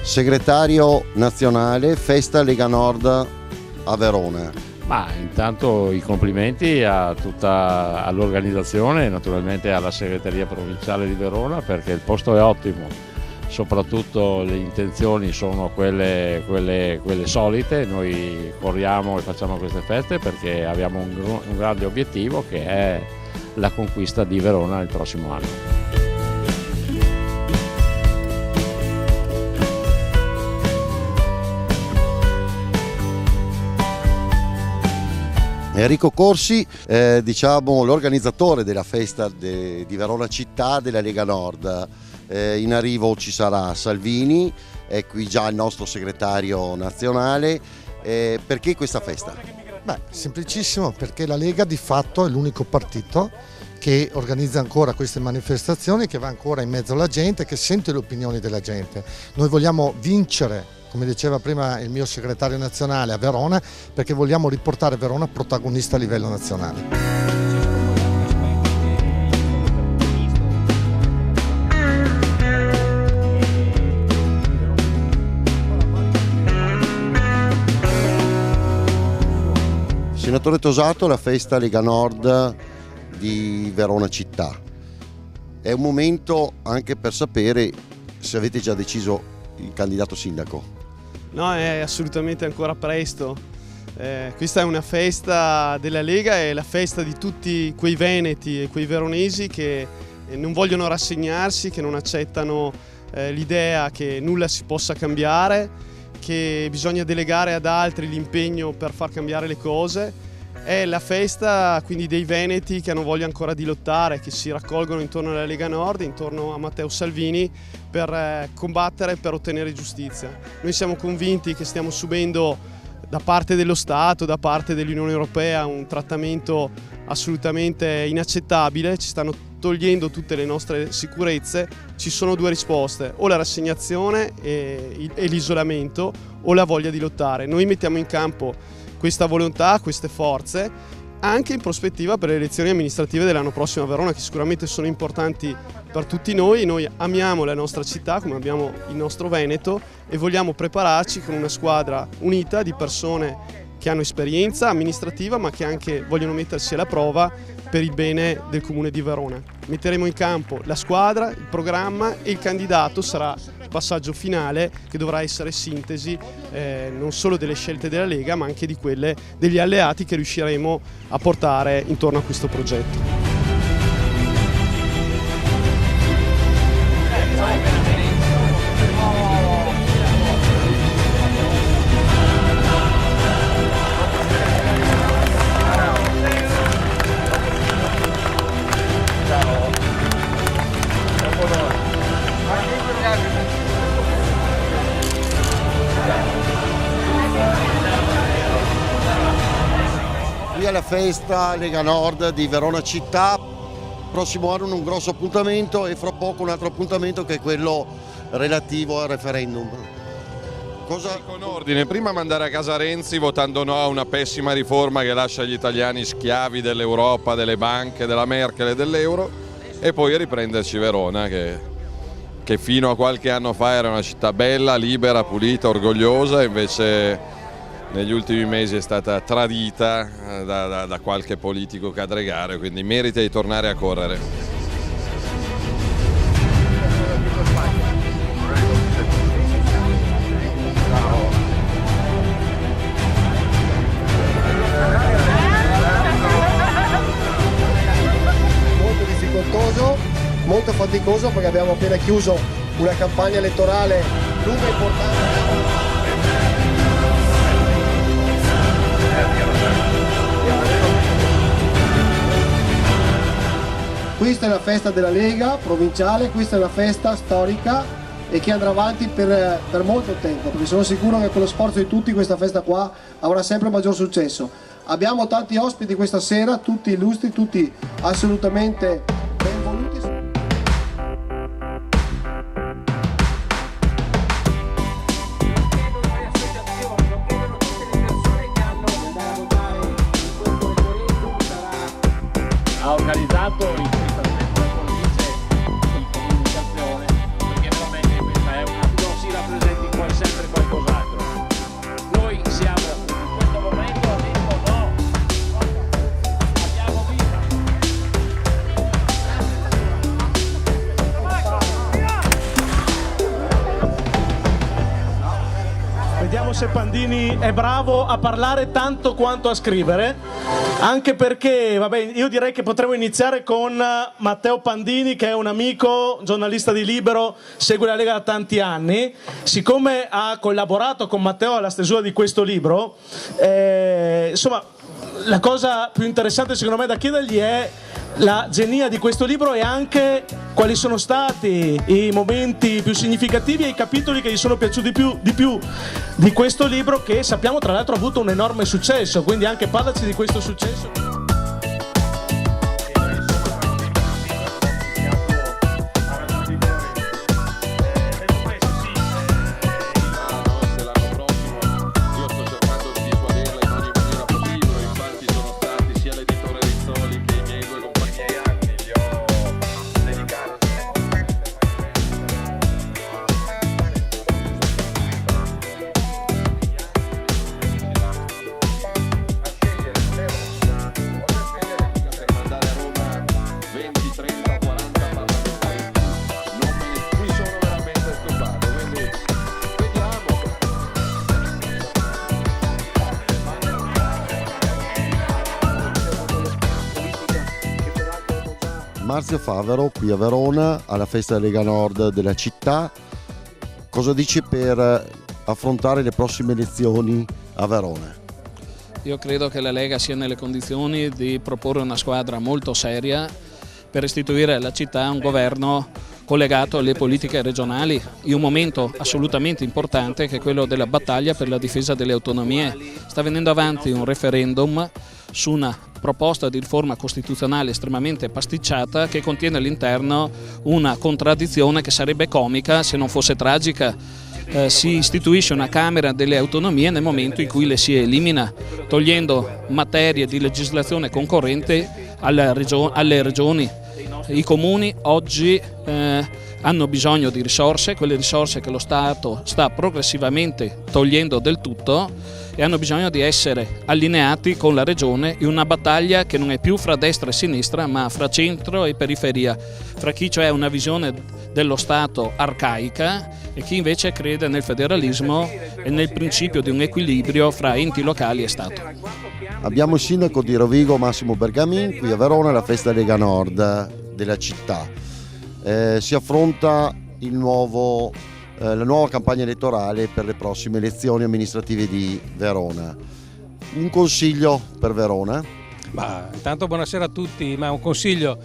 segretario nazionale Festa Lega Nord a Verona. Ma intanto i complimenti a tutta all'organizzazione e naturalmente alla segreteria provinciale di Verona, perché il posto è ottimo, soprattutto le intenzioni sono quelle solite. Noi corriamo e facciamo queste feste perché abbiamo un grande obiettivo, che è la conquista di Verona il prossimo anno. Enrico Corsi, l'organizzatore della festa di Verona città della Lega Nord. In arrivo ci sarà Salvini, è qui già il nostro segretario nazionale. Perché questa festa? Beh, semplicissimo, perché la Lega di fatto è l'unico partito che organizza ancora queste manifestazioni, che va ancora in mezzo alla gente, che sente le opinioni della gente. Noi vogliamo vincere, come diceva prima il mio segretario nazionale, a Verona, perché vogliamo riportare Verona protagonista a livello nazionale. Senatore Tosato, la festa Lega Nord di Verona città. È un momento anche per sapere se avete già deciso il candidato sindaco. No, è assolutamente ancora presto. Questa è una festa della Lega, è la festa di tutti quei veneti e quei veronesi che non vogliono rassegnarsi, che non accettano l'idea che nulla si possa cambiare, che bisogna delegare ad altri l'impegno per far cambiare le cose. È la festa quindi dei veneti che hanno voglia ancora di lottare, che si raccolgono intorno alla Lega Nord, intorno a Matteo Salvini, per combattere, per ottenere giustizia. Noi siamo convinti che stiamo subendo da parte dello Stato, da parte dell'Unione Europea, un trattamento assolutamente inaccettabile, ci stanno togliendo tutte le nostre sicurezze. Ci sono due risposte: o la rassegnazione e l'isolamento, o la voglia di lottare. Noi mettiamo in campo questa volontà, queste forze, anche in prospettiva per le elezioni amministrative dell'anno prossimo a Verona, che sicuramente sono importanti per tutti noi. Noi amiamo la nostra città come abbiamo il nostro Veneto e vogliamo prepararci con una squadra unita di persone che hanno esperienza amministrativa, ma che anche vogliono mettersi alla prova per il bene del comune di Verona. Metteremo in campo la squadra, il programma, e il candidato sarà il passaggio finale, che dovrà essere sintesi non solo delle scelte della Lega, ma anche di quelle degli alleati che riusciremo a portare intorno a questo progetto. Qui alla festa Lega Nord di Verona città, prossimo anno un grosso appuntamento e fra poco un altro appuntamento, che è quello relativo al referendum. Con ordine, prima mandare a casa Renzi votando no a una pessima riforma che lascia gli italiani schiavi dell'Europa, delle banche, della Merkel e dell'euro, e poi riprenderci Verona, che fino a qualche anno fa era una città bella, libera, pulita, orgogliosa, e invece negli ultimi mesi è stata tradita da qualche politico cadregare, quindi merita di tornare a correre. Molto difficoltoso, molto faticoso, perché abbiamo appena chiuso una campagna elettorale lunga e importante. Questa è la festa della Lega provinciale, questa è una festa storica e che andrà avanti per molto tempo, perché sono sicuro che con lo sforzo di tutti questa festa qua avrà sempre maggior successo. Abbiamo tanti ospiti questa sera, tutti illustri, tutti assolutamente benvoluti. Ha organizzato in questa cornice di comunicazione, perché veramente questa è una... Non si rappresenti vediamo se Pandini è bravo a parlare tanto quanto a scrivere, anche perché, vabbè, io direi che potremmo iniziare con Matteo Pandini, che è un amico, giornalista di Libero, segue la Lega da tanti anni. Siccome ha collaborato con Matteo alla stesura di questo libro, insomma, la cosa più interessante secondo me da chiedergli è la genia di questo libro e anche quali sono stati i momenti più significativi e i capitoli che gli sono piaciuti di più di questo libro, che sappiamo tra l'altro ha avuto un enorme successo, quindi anche parlaci di questo successo. Marzio Favero qui a Verona alla festa della Lega Nord della città. Cosa dici per affrontare le prossime elezioni a Verona? Io credo che la Lega sia nelle condizioni di proporre una squadra molto seria per restituire alla città un governo collegato alle politiche regionali in un momento assolutamente importante che è quello della battaglia per la difesa delle autonomie. Sta venendo avanti un referendum su una proposta di riforma costituzionale estremamente pasticciata che contiene all'interno una contraddizione che sarebbe comica se non fosse tragica. Si istituisce una Camera delle Autonomie nel momento in cui le si elimina, togliendo materie di legislazione concorrente alle regioni. I comuni oggi hanno bisogno di risorse, quelle risorse che lo Stato sta progressivamente togliendo del tutto, e hanno bisogno di essere allineati con la regione in una battaglia che non è più fra destra e sinistra ma fra centro e periferia, fra chi cioè ha una visione dello Stato arcaica e chi invece crede nel federalismo e nel principio di un equilibrio fra enti locali e Stato. Abbiamo il sindaco di Rovigo Massimo Bergamin qui a Verona alla festa Lega Nord della città. Si affronta la nuova campagna elettorale per le prossime elezioni amministrative di Verona. Un consiglio per Verona? Intanto buonasera a tutti, ma un consiglio,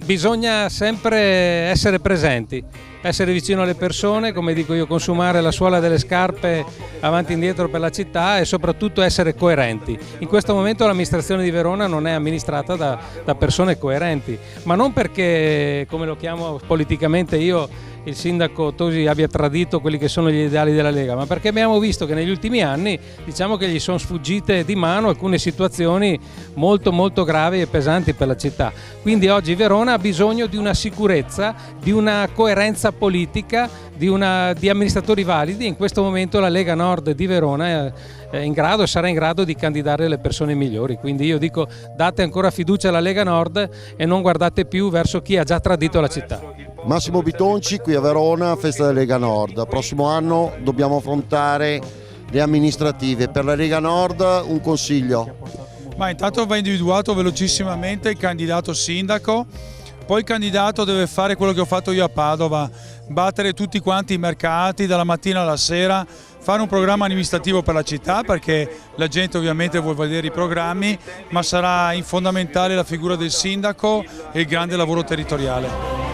bisogna sempre essere presenti, essere vicino alle persone, come dico io, consumare la suola delle scarpe avanti e indietro per la città e soprattutto essere coerenti. In questo momento l'amministrazione di Verona non è amministrata da persone coerenti, ma non perché, come lo chiamo politicamente io, il sindaco Tosi abbia tradito quelli che sono gli ideali della Lega, ma perché abbiamo visto che negli ultimi anni diciamo che gli sono sfuggite di mano alcune situazioni molto molto gravi e pesanti per la città. Quindi oggi Verona ha bisogno di una sicurezza, di una coerenza politica, di amministratori validi. In questo momento la Lega Nord di Verona è in grado e sarà in grado di candidare le persone migliori, quindi io dico date ancora fiducia alla Lega Nord e non guardate più verso chi ha già tradito la città. Massimo Bitonci qui a Verona, festa della Lega Nord. Prossimo anno dobbiamo affrontare le amministrative. Per la Lega Nord un consiglio? Ma intanto va individuato velocissimamente il candidato sindaco, poi il candidato deve fare quello che ho fatto io a Padova, battere tutti quanti i mercati dalla mattina alla sera, fare un programma amministrativo per la città, perché la gente ovviamente vuole vedere i programmi, ma sarà fondamentale la figura del sindaco e il grande lavoro territoriale.